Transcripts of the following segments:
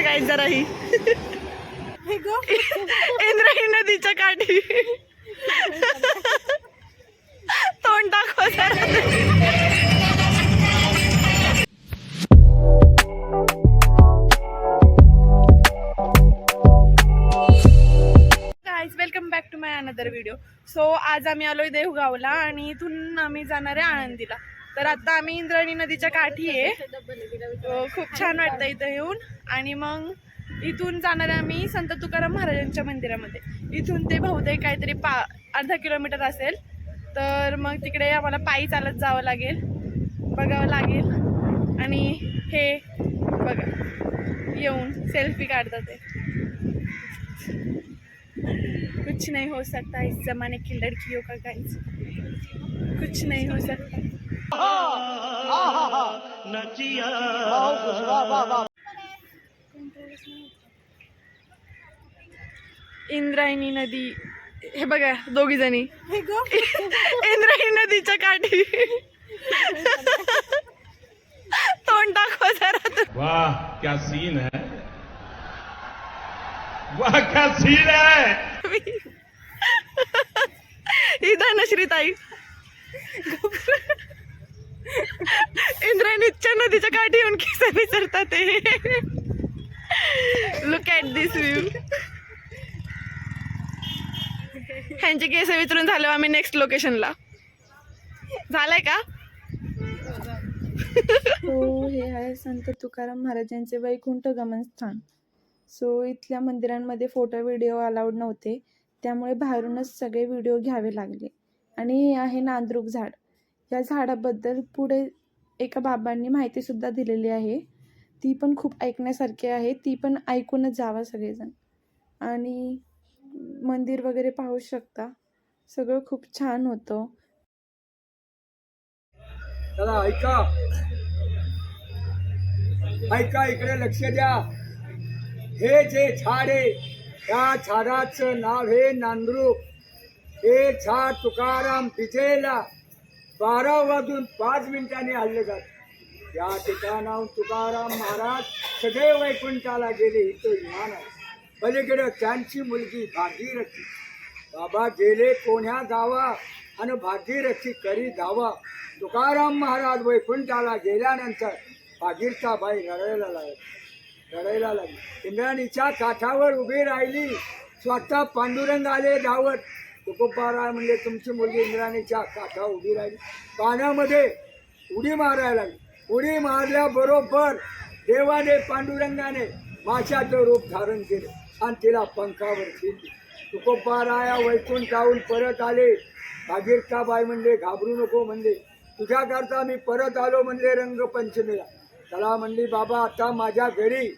काय जराही इंद्रायणी नदीच्या काठी तोंड दाखवा welcome back to my another video. So आज आम्ही आलोय देवगावला आणि इथून आम्ही जाणार आहे आळंदीला. तर आता आम्ही इंद्रायणी नदीच्या काठी आहे. खूप छान वाटतं इथं येऊन. आणि मग इथून जाणार आहे आम्ही संत तुकाराम महाराजांच्या मंदिरामध्ये. इथून ते बहुतेक काहीतरी अर्धा किलोमीटर असेल. तर मग तिकडे आम्हाला पायी चालत जावं लागेल, बघावं लागेल. आणि हे बघा येऊन सेल्फी काढतात ते. कुछ नहीं हो सकता इस जमाने की लड़कियों का गाइस, कुछ नहीं हो सकता. इंद्रायणी नदी हे बघा, दोघी जणी इंद्रायणी नदीच्या काठी तोंड दाखवा जरा. वाह क्या सीन है, वाह क्या सीन है. ही धनश्री ताई इंद्रायणीच्या नदीच्या काठी येऊन केस विचारतात ते. Look at this view. ह्यांचे केस विचारून झाले, आम्ही नेक्स्ट लोकेशनला. झालंय का? हो, हे आहे संत तुकाराम महाराजांचे वैकुंठ गमन स्थान. सो इथल्या मंदिरांमध्ये फोटो व्हिडिओ अलाउड नव्हते, त्यामुळे बाहेरूनच सगळे व्हिडिओ घ्यावे लागले. आणि हे आहे नांद्रुक झाड. या झाडाबद्दल पुढे एका बाबांनी माहितीसुद्धा दिलेली आहे. ती पण खूप ऐकण्यासारखी आहे. ती पण ऐकूनच जावा सगळेजण. आणि मंदिर वगैरे पाहू शकता, सगळं खूप छान होतं. चला ऐका ऐका, इकडे लक्ष द्या. हे जे झाड आहे, त्या झाडाचं नाव हे नांद्रुक. हे झाड तुकाराम विजेला 12 वाजून 5 मिनिटांनी हल्ले जात. त्या ठिकाणाहून तुकाराम महाराज सदैव वैकुंठाला गेले. इथं विमान आहे. पलीकडे त्यांची मुलगी भागीरथी. बाबा गेले कोण्या गावा आणि भागीरथी करी धावा. तुकाराम महाराज वैकुंठाला गेल्यानंतर भागीरथाबाई रडायला लागली. इंद्रायणीच्या काठावर उभी राहिली. स्वतः पांडुरंग आले धावत. तुकोबाराय म्हणजे तुमची मुलगी इंद्रायणीच्या काठावर उभी राहिली. पाण्यामध्ये उडी मारायला लागली. उडी मारल्याबरोबर देवाने पांडुरंगाने माशाचं रूप धारण केले आणि तिला पंखावर खेळली. तुकोबाराया वैकुंठाहून परत आले. भागीरथाबाई म्हणले घाबरू नको, म्हणले तुझ्याकरता मी परत आलो, म्हणले रंगपंचमीला. चला म्हणली बाबा आता माझ्या घरी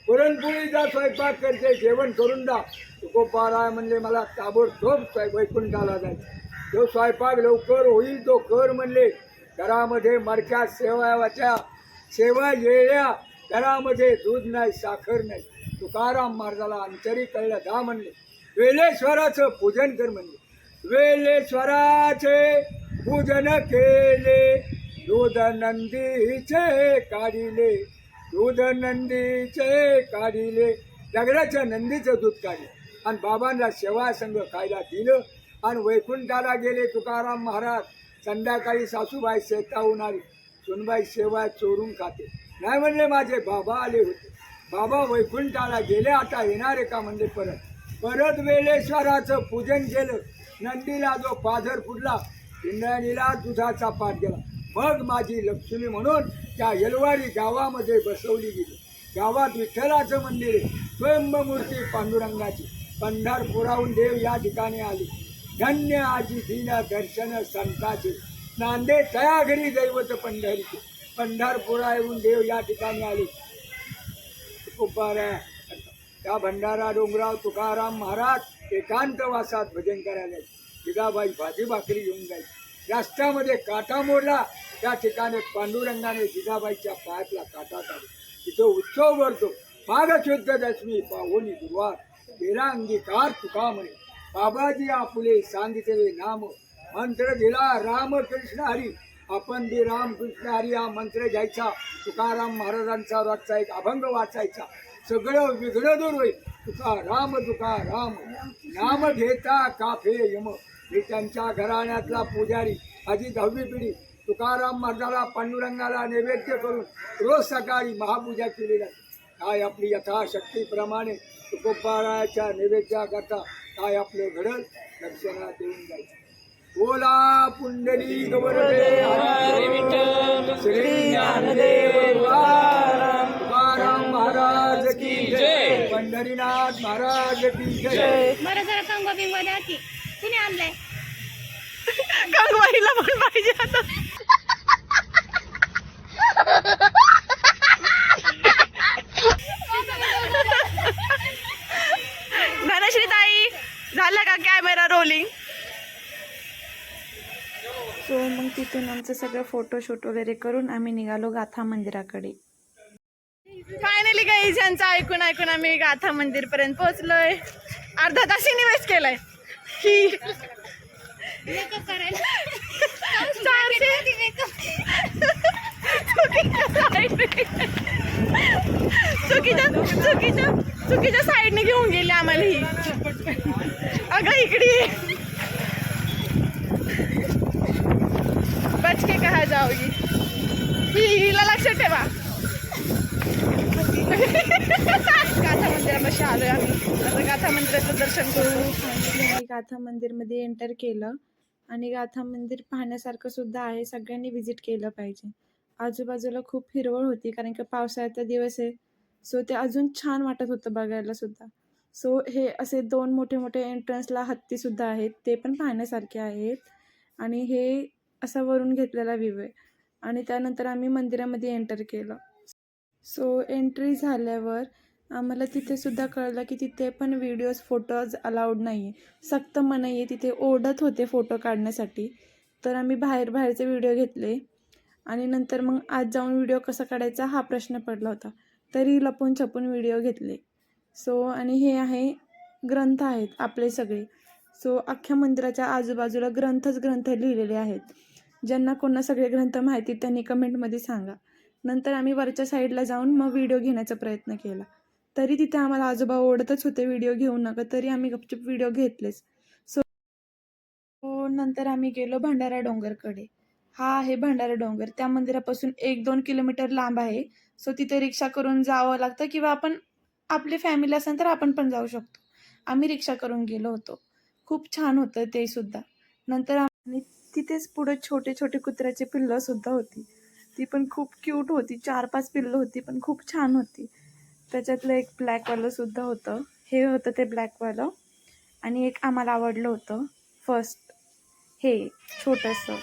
पुरणपोळीचा स्वयंपाक करते, जेवण करून द्या. तुकोबाराय म्हणले मला ताबडतोब वैकुंठाला जायचं. जो स्वयंपाक लवकर होईल तो कर, म्हणले. घरामध्ये मरक्या सेवा येळ्या, घरामध्ये दूध नाही साखर नाही. तुकाराम महाराजाला अंतरी कळलं. दा म्हणले वेलेश्वराचं पूजन कर, म्हणले. वेलेश्वराचे पूजन केले, दूध नंदीचे काढिले, दूध नंदीचे काढिले. दगडाच्या नंदीचं दूध काढले आणि बाबांना सेवा संघ खायला दिलं आणि वैकुंठाला गेले. तुकाराम महाराज संध्याकाळी सासूबाई शेताहून आली. सुनबाई सेवा चोरून खाते. नाही म्हणले माझे बाबा आले होते, बाबा वैकुंठाला गेले, आता येणार आहे का, म्हणले. परत वेलेश्वराचं पूजन केलं. नंदीला जो पाझर फुटला, इंद्रायणीला दुधाचा पाठ गेला. मग माझी लक्ष्मी म्हणून त्या येलवाडी गावामध्ये बसवली गेली. गावात विठ्ठलाचं मंदिर आहे, स्वयंमूर्ती पांडुरंगाची. पंढरपुराहून देव या ठिकाणी आले. धन्य आजी दीन दर्शन संताचे, नांदे तया घरी दैवत पंढरीचे. पंढरपुराहून देव या ठिकाणी आले. त्या भंडारा डोंगराव तुकाराम महाराज एकांतवासात भजन करायला. जिजाबाई भाजी भाकरी घेऊन जायची. रस्त्यामध्ये काटा मोडला, त्या ठिकाणी पांडुरंगाने जिजाबाईच्या पायातला काटा काढला. तिथं उत्सव भरतो. माघ शुद्ध दशमी पाहुणी गुरुवार, तेरा अंगीकार तुका म्हणे. बाबाजी आपुले सांगितले नाम, मंत्र दिला राम कृष्ण हरी. आपण बी राम कृष्ण हरी हा मंत्र घ्यायचा. तुकाराम महाराजांचा रोजचा एक अभंग वाचायचा. सगळं विघ्न दूर होईल. तुका राम नाम घेता काफे यम. हे त्यांच्या घराण्यातला पुजारी आधी 10वी पिढी तुकाराम महाराजाला पांडुरंगाला नैवेद्य करून रोज सकाळी महापूजा केली जाते. काय आपली यथाशक्तीप्रमाणे तुकोबाराच्या नैवेद्याकरता काय आपलं घडल दक्षिणा देऊन जायचं. बोला पुंडली गवरदे श्री ज्ञानदेव तुकाराम महाराज की जय. पंढरीनाथ महाराज की जय. बरं जरा कंगवा बिंगवा द्या की कुणी आणलंय कंगवाईला पण पाहिजे आता. धनश्री ताई झालं का कॅमेरा रोलिंग. सो मग तिथून आमचं सगळं फोटोशूट वगैरे करून आम्ही निघालो गाथा मंदिराकडे. फायनली गाईज यांचं ऐकून आम्ही गाथा मंदिर पर्यंत पोहोचलोय. अर्धा तास इन्व्हेस्ट केलाय की मेकअप करायला 400 चुकीच्या साईडने घेऊन गेले आम्हाला ही. अगं इकडे बच के कहा जाओगी. हिला लक्षात ठेवा. गाथा मंदिरापाशी आलोय आम्ही. आता गाथा मंदिराचं दर्शन करू. आम्ही गाथा मंदिरमध्ये एंटर केलं आणि गाथा मंदिर पाहण्यासारखं सुद्धा आहे. सगळ्यांनी व्हिजिट केलं पाहिजे. आजूबाजूला खूप हिरवळ होती कारण की पावसाळ्याचा दिवस आहे. सो ते अजून छान वाटत होतं बघायला सुद्धा. सो हे असे 2 मोठे मोठे एंट्रन्सला हत्ती सुद्धा आहेत, ते पण पाहण्यासारखे आहेत. आणि हे असा वरून घेतलेला व्ह्यू आहे. आणि त्यानंतर आम्ही मंदिरामध्ये एंटर केलं. सो एंट्री झाल्यावर आम्हाला तिथे सुद्धा कळलं की तिथे पण व्हिडिओज फोटोज अलाउड नाही आहे. सक्त मनाई आहे. तिथे ओढत होते फोटो काढण्यासाठी. तर आम्ही बाहेरचे व्हिडिओ घेतले आणि नंतर मग आज जाऊन व्हिडिओ कसा काढायचा हा प्रश्न पडला होता. तरी लपून छपून व्हिडिओ घेतले. सो आणि हे आहे ग्रंथ आहेत आपले सगळे. सो अख्ख्या मंदिराच्या आजूबाजूला ग्रंथ लिहिलेले आहेत. ज्यांना कोणा सगळे ग्रंथ माहिती त्यांनी कमेंटमध्ये सांगा. नंतर आम्ही वरच्या साईडला जाऊन मग व्हिडिओ घेण्याचा प्रयत्न केला. तरी तिथे आम्हाला आजोबा ओढतच होते व्हिडिओ घेऊ नका, तरी आम्ही गपचूप व्हिडिओ घेतलेच. सो नंतर आम्ही गेलो भंडारा डोंगरकडे. हा आहे भंडारा डोंगर. त्या मंदिरापासून 1-2 किलोमीटर लांब आहे. सो तिथे रिक्षा करून जावं लागतं किंवा आपण आपली फॅमिली असेल तर आपण पण जाऊ शकतो. आम्ही रिक्षा करून गेलो होतो. खूप छान होतं ते सुद्धा. नंतर आम्ही तिथेच पुढे छोटे छोटे कुत्र्याचे पिल्लं सुद्धा होती. ती पण खूप क्यूट होती. 4-5 पिल्लं होती पण खूप छान होती. त्याच्यातलं एक ब्लॅकवालं सुद्धा होतं. हे होतं ते ब्लॅकवालं. आणि एक आम्हाला आवडलं होतं फर्स्ट, हे छोटंसं.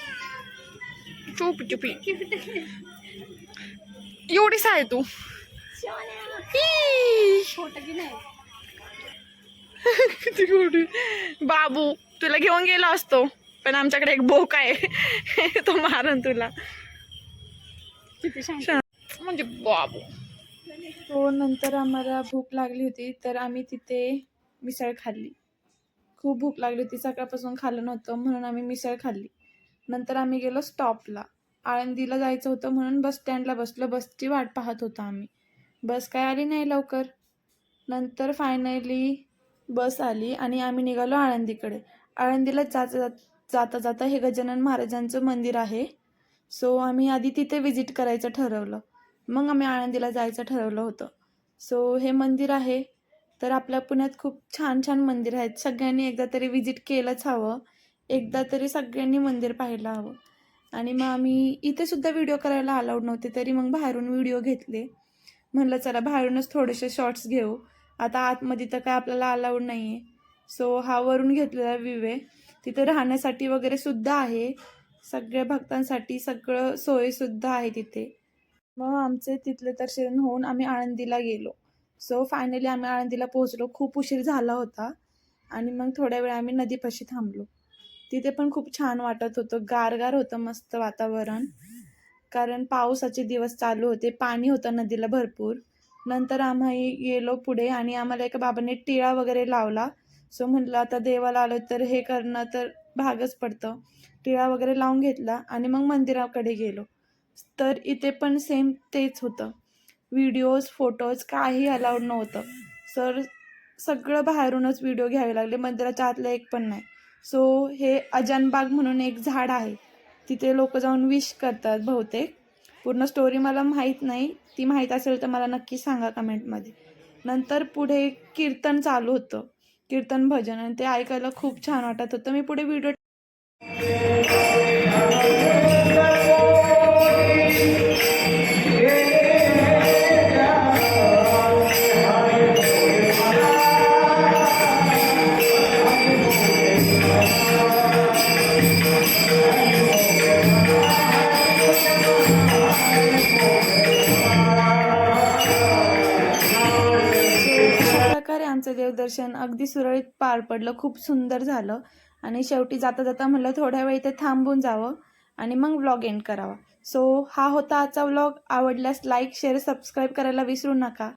चुपी एवढीच आहे तू. फोटो की नाही किती गोडी. बाबू तुला घेऊन गेला असतो पण आमच्याकडे एक बोक आहे तो मारन तुला. किती छान म्हणजे बाबू. तो नंतर आम्हाला भूक लागली होती तर आम्ही तिथे मिसळ खाल्ली. खूप भूक लागली होती. सकाळपासून खाल्लं नव्हतं म्हणून आम्ही मिसळ खाल्ली. नंतर आम्ही गेलो स्टॉपला. आळंदीला जायचं होतं म्हणून बस स्टँडला बसलो. बसची वाट पाहत होतो आम्ही. बस काय आली नाही लवकर. नंतर फायनली बस आली आणि आम्ही निघालो आळंदीकडे. आळंदीला जाता जाता हे गजानन महाराजांचं मंदिर आहे. सो आम्ही आधी तिथे व्हिजिट करायचं ठरवलं. मग आम्ही आळंदीला जायचं ठरवलं होतं. सो हे मंदिर आहे. तर आपल्या पुण्यात खूप छान छान मंदिर आहेत. सगळ्यांनी एकदा तरी व्हिजिट केलंच हवं. एकदा तरी सगळ्यांनी मंदिर पाहायला हवं. आणि मग आम्ही इथे सुद्धा व्हिडिओ करायला अलाउड नव्हते तरी मग बाहेरून व्हिडिओ घेतले. म्हणलं चला बाहेरूनच थोडेसे शॉर्ट्स घेऊ. आता आतमध्ये तर काय आपल्याला अलाउड नाही आहे. सो हा वरून घेतलेला व्ह्यू आहे. तिथे राहण्यासाठी वगैरे सुद्धा आहे. सगळ्या भक्तांसाठी सगळं सोयीसुद्धा आहे तिथे. मग आमचे तिथले दर्शन होऊन आम्ही आळंदीला गेलो. सो फायनली आम्ही आळंदीला पोहोचलो. खूप उशीर झाला होता आणि मग थोड्या वेळ आम्ही नदीपाशी थांबलो. तिथे पण खूप छान वाटत होतं. गारगार होतं मस्त वातावरण. कारण पावसाचे दिवस चालू होते. पाणी होतं नदीला भरपूर. नंतर आम्ही गेलो पुढे आणि आम्हाला एका बाबांनी टिळा वगैरे लावला. सो म्हटलं आता देवाला आलो तर हे करणं तर भागच पडतं. टिळा वगैरे लावून घेतला आणि मग मंदिराकडे गेलो. तर इथे पण सेम तेच होतं. व्हिडिओज फोटोज काही अलाउड नव्हतं. सगळं बाहेरूनच व्हिडिओ घ्यावे लागले, मंदिराच्या आतलं एक पण नाही. सो हे अजानबाग म्हणून एक झाड आहे, तिथे लोक जाऊन विश करतात बहुतेक. पूर्ण स्टोरी मला माहीत नाही, ती माहीत असेल तर मला नक्की सांगा कमेंटमध्ये. नंतर पुढे कीर्तन चालू होतं, कीर्तन भजन, आणि ते ऐकायला खूप छान वाटत होतं. मी पुढे व्हिडिओ प्रकारे आमचं देवदर्शन अगदी सुरळीत पार पडलं, खूप सुंदर झालं. आणि शेवटी जाता जाता म्हटलं थोड्या वेळ इथे थांबून जावं आणि मग व्लॉग एंड करावा. सो हा होता आजचा व्लॉग. आवडल्यास लाईक शेअर सबस्क्राईब करायला विसरू नका.